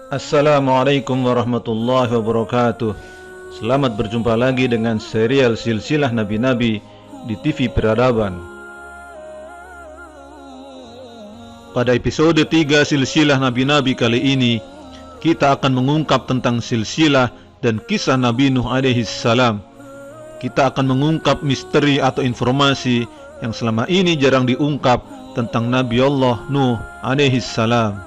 Assalamualaikum warahmatullahi wabarakatuh. Selamat berjumpa lagi dengan serial Silsilah Nabi-Nabi di TV Peradaban. Pada episode 3 Silsilah Nabi-Nabi kali ini, kita akan mengungkap tentang silsilah dan kisah Nabi Nuh alaihi salam. Kita akan mengungkap misteri atau informasi yang selama ini jarang diungkap tentang Nabi Allah Nuh alaihi salam.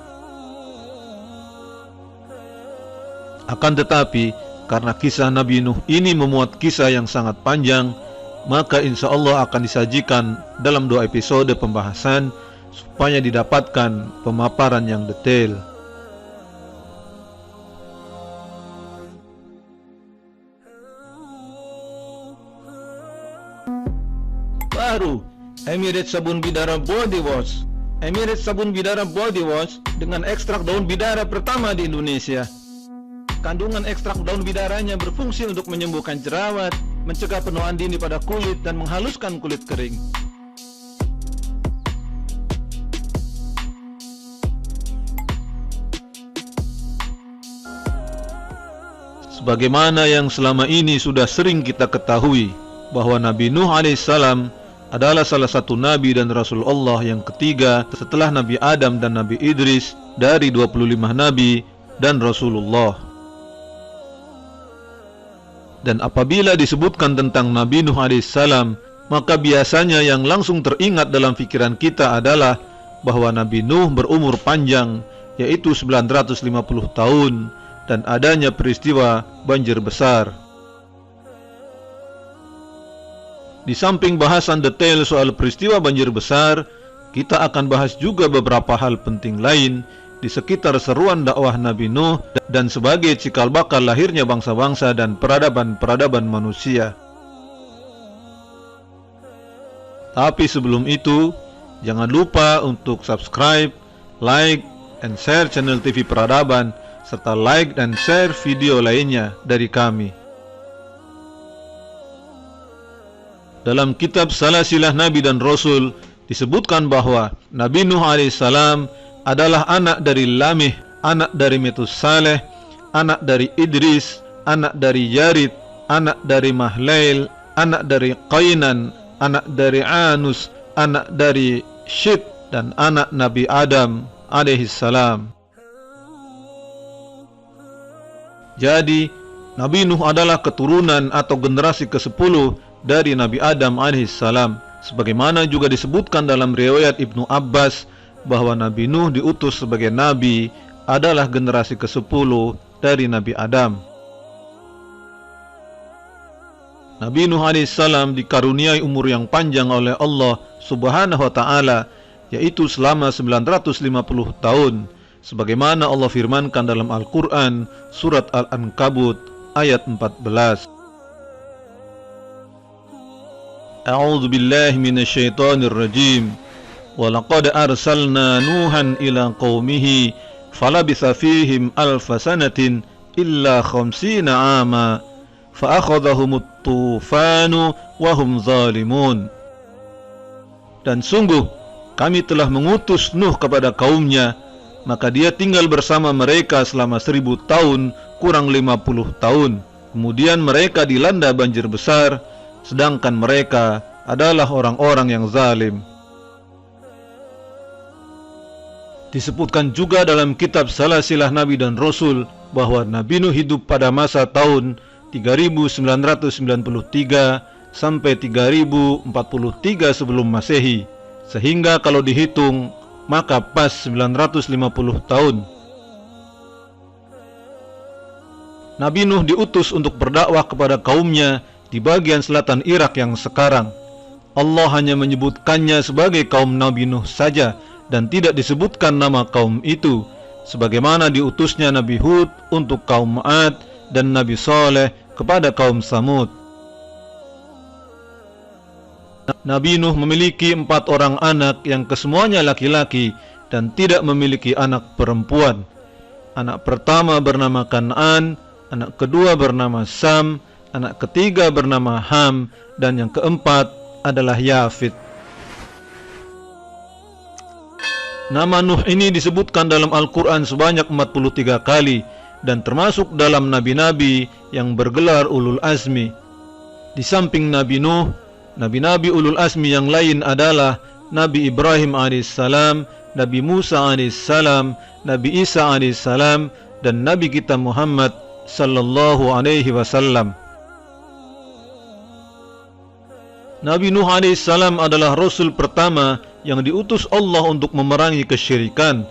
Akan tetapi, karena kisah Nabi Nuh ini memuat kisah yang sangat panjang, maka insya Allah akan disajikan dalam 2 episode pembahasan supaya didapatkan pemaparan yang detail. Baru, Emirates Sabun Bidara Body Wash. Emirates Sabun Bidara Body Wash dengan ekstrak daun bidara pertama di Indonesia. Kandungan ekstrak daun bidaranya berfungsi untuk menyembuhkan jerawat, mencegah penuaan dini pada kulit, dan menghaluskan kulit kering. Sebagaimana yang selama ini sudah sering kita ketahui, bahwa Nabi Nuh alaihissalam adalah salah satu Nabi dan Rasul Allah yang ketiga setelah Nabi Adam dan Nabi Idris dari 25 Nabi dan Rasulullah. Dan apabila disebutkan tentang Nabi Nuh alaihissalam, maka biasanya yang langsung teringat dalam pikiran kita adalah bahwa Nabi Nuh berumur panjang, yaitu 950 tahun, dan adanya peristiwa banjir besar. Di samping bahasan detail soal peristiwa banjir besar, kita akan bahas juga beberapa hal penting lain di sekitar seruan dakwah Nabi Nuh dan sebagai cikal bakal lahirnya bangsa-bangsa dan peradaban-peradaban manusia. Tapi sebelum itu, jangan lupa untuk subscribe, like, and share channel TV Peradaban, serta like dan share video lainnya dari kami. Dalam kitab Silsilah Nabi dan Rasul disebutkan bahwa Nabi Nuh alaihissalam adalah anak dari Lamih, anak dari Metusaleh, anak dari Idris, anak dari Yarid, anak dari Mahlail, anak dari Qainan, anak dari Anus, anak dari Syid, dan anak Nabi Adam alaihissalam. Jadi, Nabi Nuh adalah keturunan atau generasi ke-10 dari Nabi Adam alaihissalam, sebagaimana juga disebutkan dalam riwayat Ibnu Abbas bahwa Nabi Nuh diutus sebagai Nabi adalah generasi ke-10 dari Nabi Adam. Nabi Nuh alaihissalam dikaruniai umur yang panjang oleh Allah subhanahu wa ta'ala, yaitu selama 950 tahun, sebagaimana Allah firmankan dalam Al-Quran surat Al-Ankabut ayat 14. A'udzu billahi minasyaitonir rajim. وَلَقَدْ أَرْسَلْنَا نُوحًا إِلَى قَوْمِهِ فَلَبِثَ فِيهِمْ أَلْفَ سَنَةٍ إِلَّا 50 عَامًا فَأَخَذَهُمُ الطُّوفَانُ وَهُمْ ظَالِمُونَ. Dan sungguh kami telah mengutus Nuh kepada kaumnya, maka dia tinggal bersama mereka selama 1000 tahun kurang 50 tahun. Kemudian mereka dilanda banjir besar, sedangkan mereka adalah orang-orang yang zalim. Disebutkan juga dalam kitab Silsilah Nabi dan Rasul bahwa Nabi Nuh hidup pada masa tahun 3993 sampai 3043 sebelum Masehi, sehingga kalau dihitung maka pas 950 tahun. Nabi Nuh diutus untuk berdakwah kepada kaumnya di bagian selatan Irak yang sekarang. Allah hanya menyebutkannya sebagai kaum Nabi Nuh saja dan tidak disebutkan nama kaum itu, sebagaimana diutusnya Nabi Hud untuk kaum Ad dan Nabi Saleh kepada kaum Samud. Nabi Nuh memiliki 4 orang anak yang kesemuanya laki-laki dan tidak memiliki anak perempuan. Anak pertama bernama Kan'an, anak kedua bernama Sam, anak ketiga bernama Ham, dan yang keempat adalah Yafid. Nama Nuh ini disebutkan dalam Al-Quran sebanyak 43 kali dan termasuk dalam nabi-nabi yang bergelar Ulul Azmi. Di samping Nabi Nuh, nabi-nabi Ulul Azmi yang lain adalah Nabi Ibrahim alaihissalam, Nabi Musa alaihissalam, Nabi Isa alaihissalam, dan Nabi kita Muhammad sallallahu alaihi wasallam. Nabi Nuh alaihissalam adalah Rasul pertama yang diutus Allah untuk memerangi kesyirikan,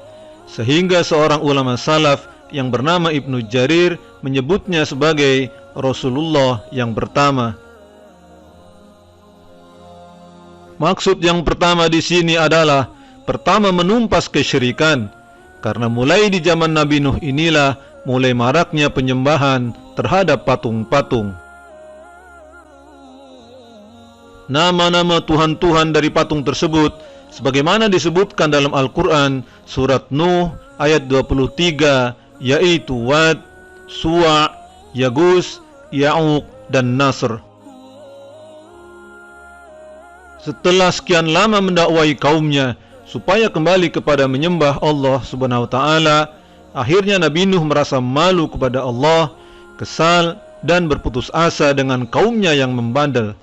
sehingga seorang ulama salaf yang bernama Ibnu Jarir menyebutnya sebagai Rasulullah yang pertama. Maksud yang pertama di sini adalah pertama menumpas kesyirikan, karena mulai di zaman Nabi Nuh inilah mulai maraknya penyembahan terhadap patung-patung. Nama-nama Tuhan-Tuhan dari patung tersebut sebagaimana disebutkan dalam Al-Quran surat Nuh ayat 23, yaitu Wad, Suwa', Yagus, Ya'uq, dan Nasr. Setelah sekian lama mendakwai kaumnya supaya kembali kepada menyembah Allah Subhanahu wa taala, akhirnya Nabi Nuh merasa malu kepada Allah, kesal dan berputus asa dengan kaumnya yang membandel.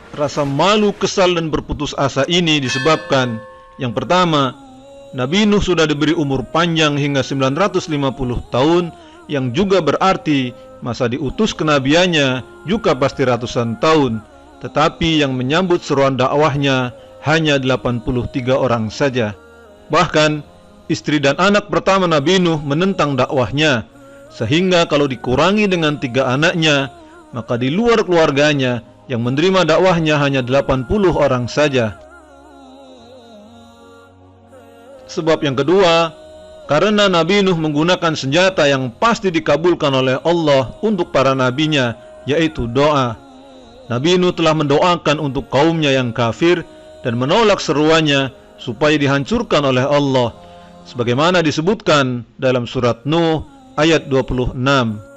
Rasa malu, kesal, dan berputus asa ini disebabkan, yang pertama, Nabi Nuh sudah diberi umur panjang hingga 950 tahun, yang juga berarti masa diutus kenabiannya juga pasti ratusan tahun, tetapi yang menyambut seruan dakwahnya hanya 83 orang saja. Bahkan, istri dan anak pertama Nabi Nuh menentang dakwahnya, sehingga kalau dikurangi dengan 3 anaknya, maka di luar keluarganya yang menerima dakwahnya hanya 80 orang saja. Sebab yang kedua, karena Nabi Nuh menggunakan senjata yang pasti dikabulkan oleh Allah untuk para nabinya, yaitu doa. Nabi Nuh telah mendoakan untuk kaumnya yang kafir dan menolak seruannya supaya dihancurkan oleh Allah, sebagaimana disebutkan dalam surat Nuh ayat 26.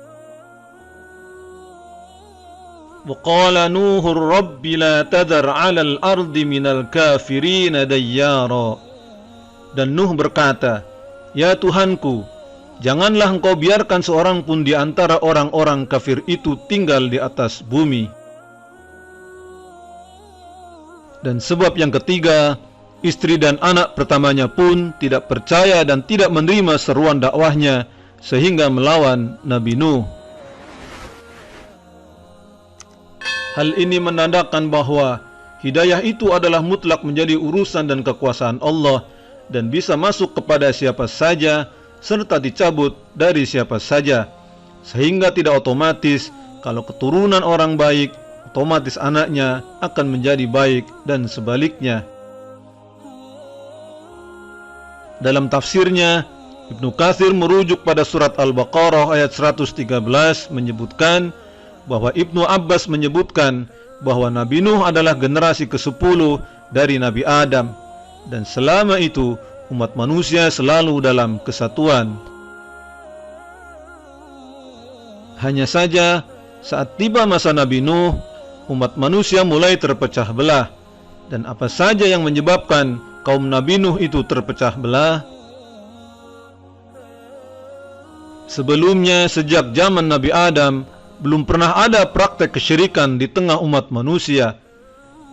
وَقَالَ نُوحُ رَبِّ لَا تَذَرْ عَلَى الْأَرْضِ مِنَ الْكَافِرِينَ دَيَّارًا. Dan Nuh berkata, "Ya Tuhanku, janganlah engkau biarkan seorang pun di antara orang-orang kafir itu tinggal di atas bumi." Dan sebab yang ketiga, istri dan anak pertamanya pun tidak percaya dan tidak menerima seruan dakwahnya, sehingga melawan Nabi Nuh. Hal ini menandakan bahwa hidayah itu adalah mutlak menjadi urusan dan kekuasaan Allah dan bisa masuk kepada siapa saja serta dicabut dari siapa saja, sehingga tidak otomatis kalau keturunan orang baik, otomatis anaknya akan menjadi baik dan sebaliknya. Dalam tafsirnya, Ibnu Katsir merujuk pada surat Al-Baqarah ayat 113 menyebutkan bahwa Ibnu Abbas menyebutkan bahwa Nabi Nuh adalah generasi ke-10 dari Nabi Adam, dan selama itu umat manusia selalu dalam kesatuan. Hanya saja saat tiba masa Nabi Nuh, umat manusia mulai terpecah belah. Dan apa saja yang menyebabkan kaum Nabi Nuh itu terpecah belah? Sebelumnya, sejak zaman Nabi Adam, belum pernah ada praktek kesyirikan di tengah umat manusia.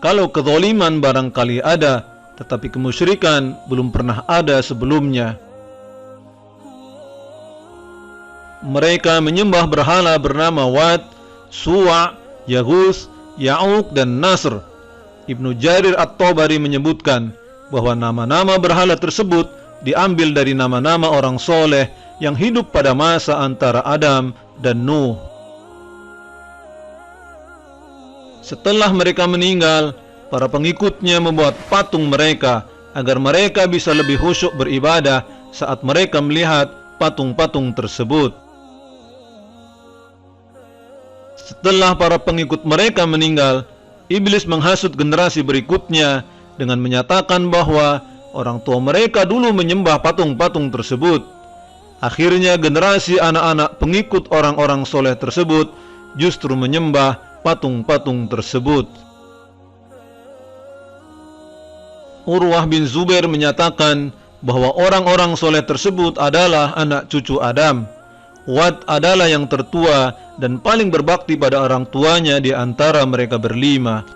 Kalau kezaliman barangkali ada, tetapi kemusyrikan belum pernah ada sebelumnya. Mereka menyembah berhala bernama Wad, Suwa', Yaghus, Ya'uq, dan Nasr. Ibnu Jarir At-Tabari menyebutkan bahwa nama-nama berhala tersebut diambil dari nama-nama orang soleh yang hidup pada masa antara Adam dan Nuh. Setelah mereka meninggal, para pengikutnya membuat patung mereka agar mereka bisa lebih khusyuk beribadah saat mereka melihat patung-patung tersebut. Setelah para pengikut mereka meninggal, iblis menghasut generasi berikutnya dengan menyatakan bahwa orang tua mereka dulu menyembah patung-patung tersebut. Akhirnya generasi anak-anak pengikut orang-orang soleh tersebut justru menyembah patung-patung tersebut. Urwah bin Zubair menyatakan bahwa orang-orang soleh tersebut adalah anak cucu Adam. Wad adalah yang tertua dan paling berbakti pada orang tuanya di antara mereka berlima.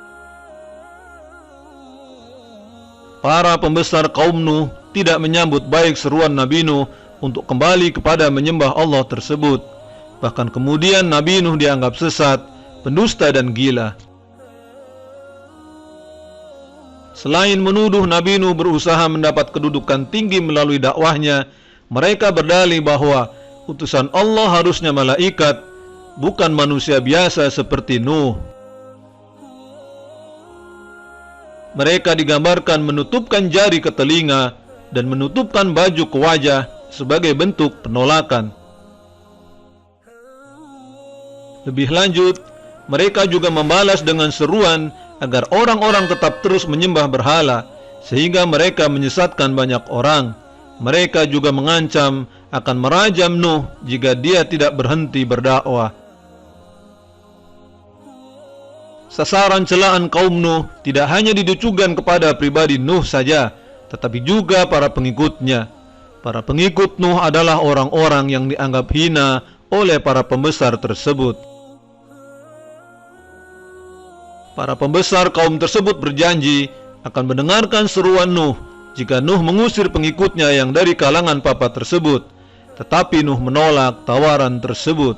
Para pembesar kaum Nuh tidak menyambut baik seruan Nabi Nuh untuk kembali kepada menyembah Allah tersebut. Bahkan kemudian Nabi Nuh dianggap sesat, pendusta dan gila. Selain menuduh Nabi Nuh berusaha mendapat kedudukan tinggi melalui dakwahnya, mereka berdalih bahwa utusan Allah harusnya malaikat, bukan manusia biasa seperti Nuh. Mereka digambarkan menutupkan jari ke telinga dan menutupkan baju ke wajah sebagai bentuk penolakan. Lebih lanjut, mereka juga membalas dengan seruan agar orang-orang tetap terus menyembah berhala, sehingga mereka menyesatkan banyak orang. Mereka juga mengancam akan merajam Nuh jika dia tidak berhenti berdakwah. Sasaran celaan kaum Nuh tidak hanya ditujukan kepada pribadi Nuh saja, tetapi juga para pengikutnya. Para pengikut Nuh adalah orang-orang yang dianggap hina oleh para pembesar tersebut. Para pembesar kaum tersebut berjanji akan mendengarkan seruan Nuh jika Nuh mengusir pengikutnya yang dari kalangan papa tersebut. Tetapi Nuh menolak tawaran tersebut.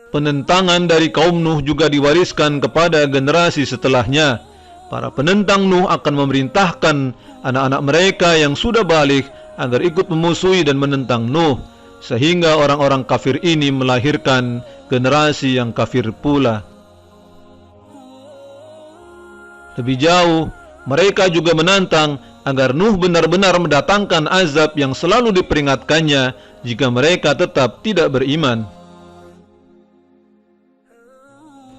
Penentangan dari kaum Nuh juga diwariskan kepada generasi setelahnya. Para penentang Nuh akan memerintahkan anak-anak mereka yang sudah balik agar ikut memusuhi dan menentang Nuh, sehingga orang-orang kafir ini melahirkan generasi yang kafir pula. Lebih jauh, mereka juga menantang agar Nuh benar-benar mendatangkan azab yang selalu diperingatkannya jika mereka tetap tidak beriman.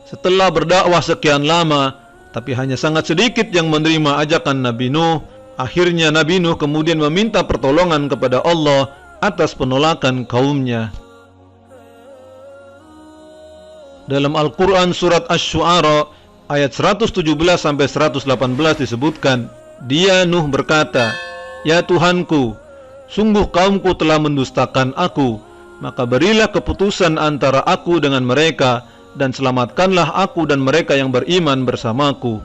Setelah berdakwah sekian lama, tapi hanya sangat sedikit yang menerima ajakan Nabi Nuh, akhirnya Nabi Nuh kemudian meminta pertolongan kepada Allah atas penolakan kaumnya. Dalam Al-Quran surat Asy-Syu'ara ayat 117-118 disebutkan, dia Nuh berkata, "Ya Tuhanku, sungguh kaumku telah mendustakan aku, maka berilah keputusan antara aku dengan mereka, dan selamatkanlah aku dan mereka yang beriman bersamaku."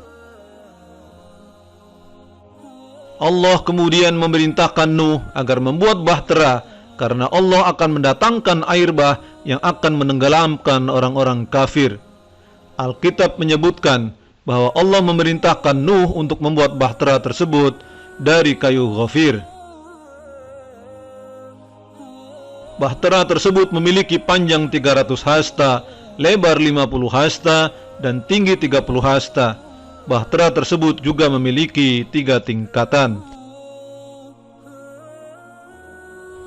Allah kemudian memerintahkan Nuh agar membuat bahtera, karena Allah akan mendatangkan air bah yang akan menenggelamkan orang-orang kafir. Alkitab menyebutkan bahwa Allah memerintahkan Nuh untuk membuat bahtera tersebut dari kayu ghafir. Bahtera tersebut memiliki panjang 300 hasta, lebar 50 hasta, dan tinggi 30 hasta. Bahtera tersebut juga memiliki 3 tingkatan.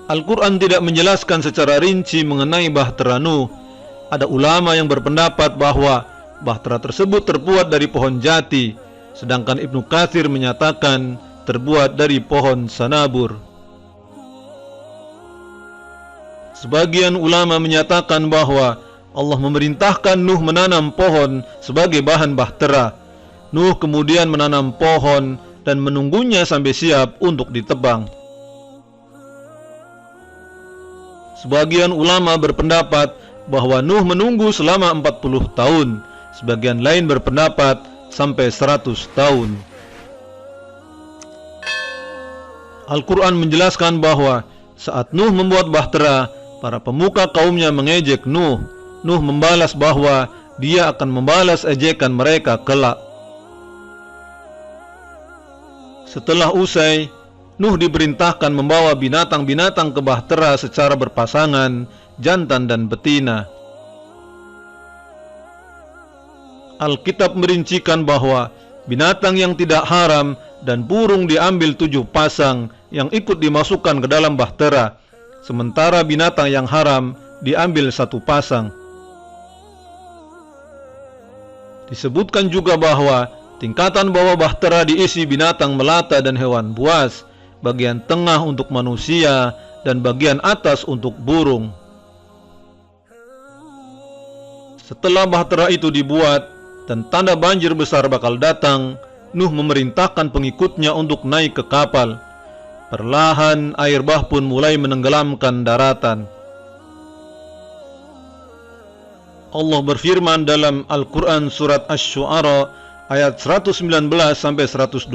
Al-Quran tidak menjelaskan secara rinci mengenai bahtera Nuh. Ada ulama yang berpendapat bahwa bahtera tersebut terbuat dari pohon jati, sedangkan Ibnu Katsir menyatakan terbuat dari pohon sanabur. Sebagian ulama menyatakan bahwa Allah memerintahkan Nuh menanam pohon sebagai bahan bahtera. Nuh kemudian menanam pohon dan menunggunya sampai siap untuk ditebang. Sebagian ulama berpendapat bahwa Nuh menunggu selama 40 tahun. Sebagian lain berpendapat sampai 100 tahun. Al-Quran menjelaskan bahwa saat Nuh membuat bahtera, para pemuka kaumnya mengejek Nuh. Nuh membalas bahwa dia akan membalas ejekan mereka kelak. Setelah usai, Nuh diperintahkan membawa binatang-binatang ke bahtera secara berpasangan, jantan dan betina. Alkitab merincikan bahwa binatang yang tidak haram dan burung diambil 7 pasang yang ikut dimasukkan ke dalam bahtera, sementara binatang yang haram diambil 1 pasang. Disebutkan juga bahwa tingkatan bawah bahtera diisi binatang melata dan hewan buas, bagian tengah untuk manusia, dan bagian atas untuk burung. Setelah bahtera itu dibuat dan tanda banjir besar bakal datang, Nuh memerintahkan pengikutnya untuk naik ke kapal. Perlahan air bah pun mulai menenggelamkan daratan. Allah berfirman dalam Al-Quran surat Asy-Syu'ara ayat 119 sampai 120.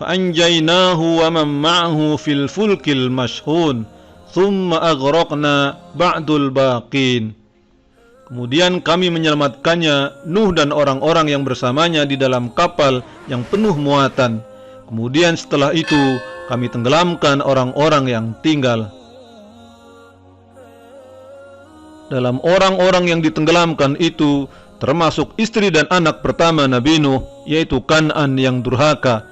Fa'anjaynahu wa man ma'ahu fil fulkil mashhun, thumma aghraqna ba'dul baqin. Kemudian kami menyelamatkannya, Nuh dan orang-orang yang bersamanya di dalam kapal yang penuh muatan. Kemudian setelah itu kami tenggelamkan orang-orang yang tinggal. Dalam orang-orang yang ditenggelamkan itu termasuk istri dan anak pertama Nabi Nuh, yaitu Kan'an yang durhaka.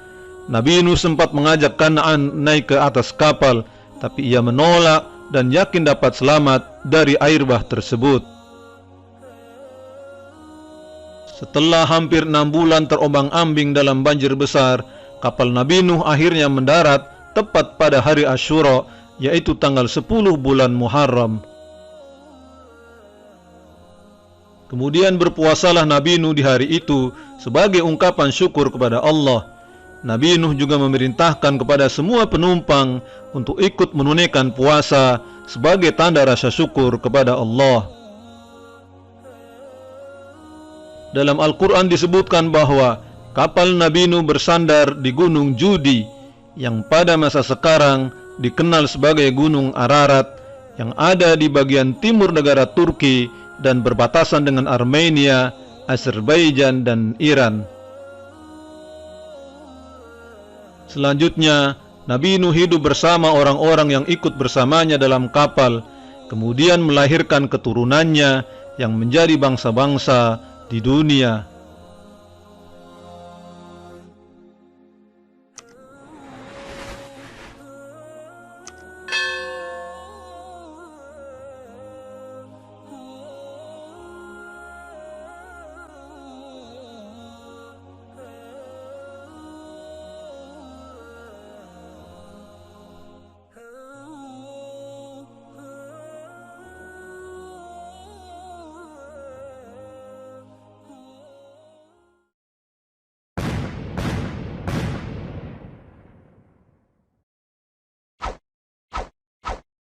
Nabi Nuh sempat mengajak Kan'an naik ke atas kapal, tapi ia menolak dan yakin dapat selamat dari air bah tersebut. Setelah hampir 6 bulan terombang-ambing dalam banjir besar, kapal Nabi Nuh akhirnya mendarat tepat pada hari Asyura, yaitu tanggal 10 bulan Muharram. Kemudian berpuasalah Nabi Nuh di hari itu sebagai ungkapan syukur kepada Allah. Nabi Nuh juga memerintahkan kepada semua penumpang untuk ikut menunaikan puasa sebagai tanda rasa syukur kepada Allah. Dalam Al-Quran disebutkan bahwa kapal Nabi Nuh bersandar di Gunung Judi, yang pada masa sekarang dikenal sebagai Gunung Ararat, yang ada di bagian timur negara Turki dan berbatasan dengan Armenia, Azerbaijan, dan Iran. Selanjutnya, Nabi Nuh hidup bersama orang-orang yang ikut bersamanya dalam kapal, kemudian melahirkan keturunannya yang menjadi bangsa-bangsa di dunia.